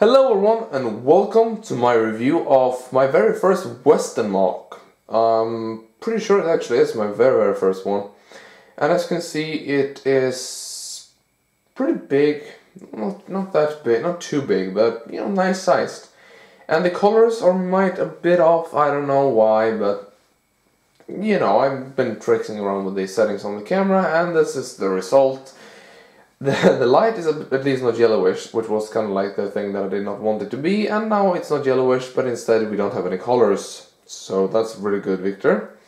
Hello everyone and welcome to my review of my very first Western MOC. I'm pretty sure it actually is my very first one. And as you can see, it is pretty big, not that big, not too big, but you know, nice sized. And the colors are might a bit off, I don't know why, but you know, I've been tricksing around with the settings on the camera and this is the result. The light is at least not yellowish, which was kind of like the thing that I did not want it to be, and now it's not yellowish, but instead we don't have any colors. So that's really good, Victor.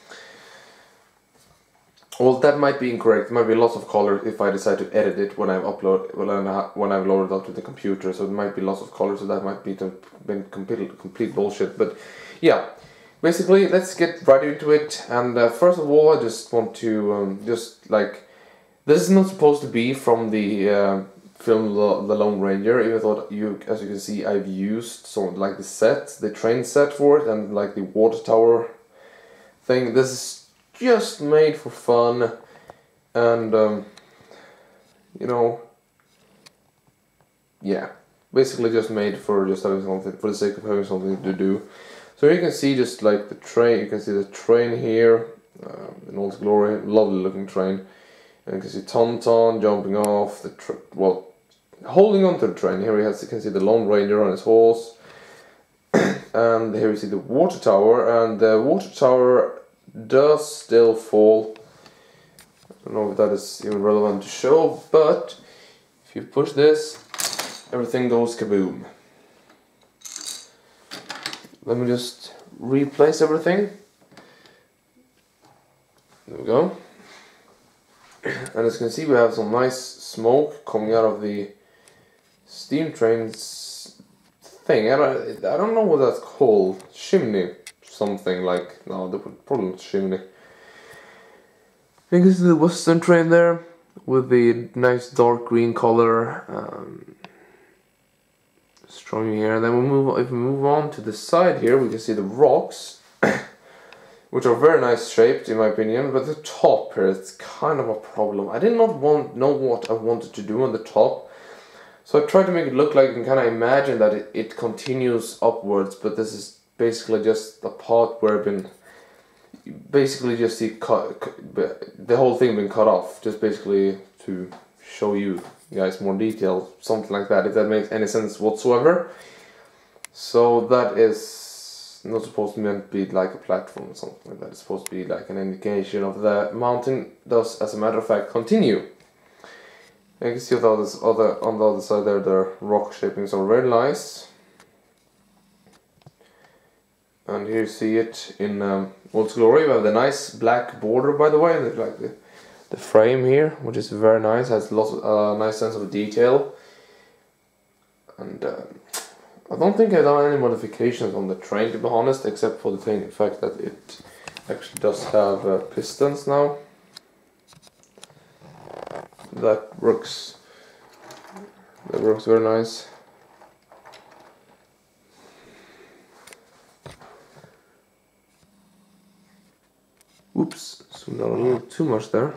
Well, that might be incorrect. There might be lots of colors if I decide to edit it when I've loaded it up to the computer. So there might be lots of colors, so that might be complete bullshit. But yeah, basically, let's get right into it. And first of all, I just want to this is not supposed to be from the film The Lone Ranger, even though as you can see, I've used sort of like the train set for it, and like the water tower thing. This is just made for fun, and you know, yeah, basically just made for just having something, for the sake of having something to do. So you can see just like the train, you can see the train here in all its glory, lovely looking train. And you can see Tauntaun jumping off the holding onto the train. Here you can see the Lone Ranger on his horse, and here you see the water tower. And the water tower does still fall. I don't know if that is even relevant to show, but if you push this, everything goes kaboom. Let me just replace everything. There we go. And as you can see, we have some nice smoke coming out of the steam train's thing. I don't know what that's called. Chimney. Something like... No, probably not chimney. You can see the Western train there with the nice dark green color. Strong here. And then if we move on to the side here, we can see the rocks. Which are very nice shaped in my opinion, but the top here is kind of a problem. I did not know what I wanted to do on the top, so I tried to make it look like you can kind of imagine that it continues upwards, but this is basically just a part where I've been basically just see the whole thing been cut off, just basically to show you guys more detail, something like that, if that makes any sense whatsoever. So that is not supposed to be like a platform or something like that. It's supposed to be like an indication of the mountain does, as a matter of fact, continue. You can see on the other side there, the rock shapings are very nice. And here you see it in all its glory. We have the nice black border, by the way, and like the frame here, which is very nice, has lots of nice sense of detail. And I don't think I've done any modifications on the train, to be honest, except for the fact that it actually does have pistons now. That works very nice. Oops, zoomed out a little too much there.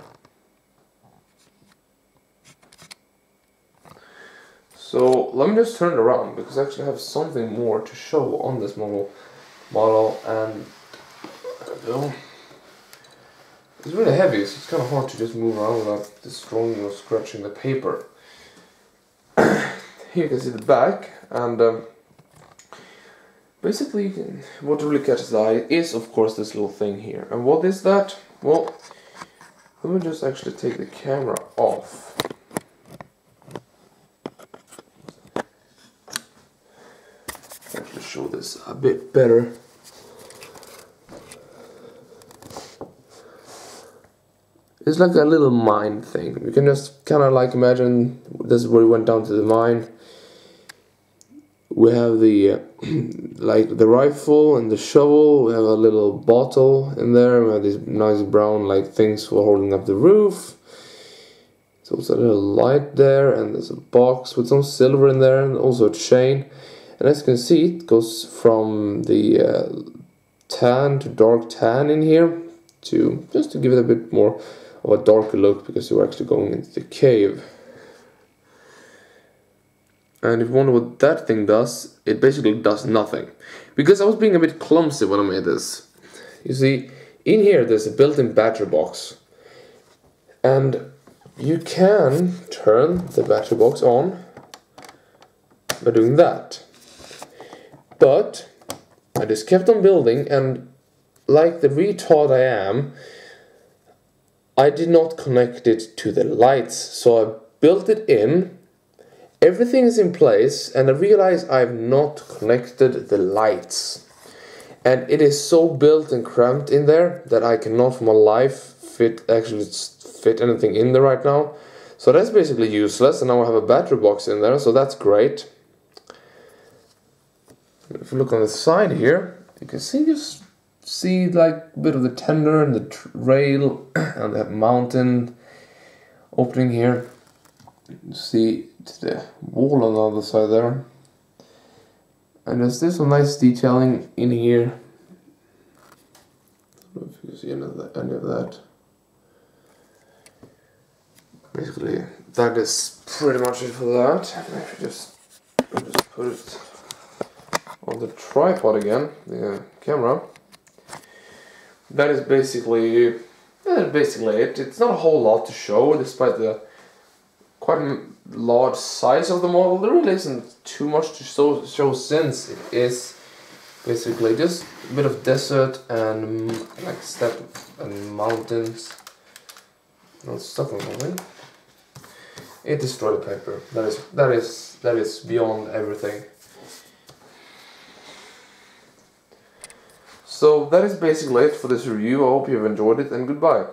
So let me just turn it around, because I actually have something more to show on this model, and it's really heavy, so it's kind of hard to just move around without destroying or scratching the paper. Here you can see the back, and basically what really catches the eye is of course this little thing here. And what is that? Well, let me just actually take the camera off. Actually show this a bit better. It's like a little mine thing. You can just kind of like imagine this is where we went down to the mine. We have the like the rifle and the shovel. We have a little bottle in there. We have these nice brown like things for holding up the roof. There's also a little light there, and there's a box with some silver in there, and also a chain. And as you can see, it goes from the tan to dark tan in here, just to give it a bit more of a darker look, because you're actually going into the cave. And if you wonder what that thing does, it basically does nothing. Because I was being a bit clumsy when I made this. You see, in here there's a built-in battery box. And you can turn the battery box on by doing that. But I just kept on building, and like the retard I am, I did not connect it to the lights. So I built it in, everything is in place, and I realized I've not connected the lights. And it is so built and cramped in there that I cannot for my life fit anything in there right now. So that's basically useless, and now I have a battery box in there, so that's great. If you look on the side here, you can see like a bit of the tender and the rail and the mountain opening here. You see the wall on the other side there. And there's still some nice detailing in here. I don't know if you see any of that. Basically, that is pretty much it for that. If you just put it on the tripod again, the camera. That is basically it. It's not a whole lot to show, despite the quite large size of the model. There really isn't too much to show since it is basically just a bit of desert and like steppe and mountains. Not stuff on something. It destroyed the paper. That is beyond everything. So that is basically it for this review. I hope you've enjoyed it, and goodbye.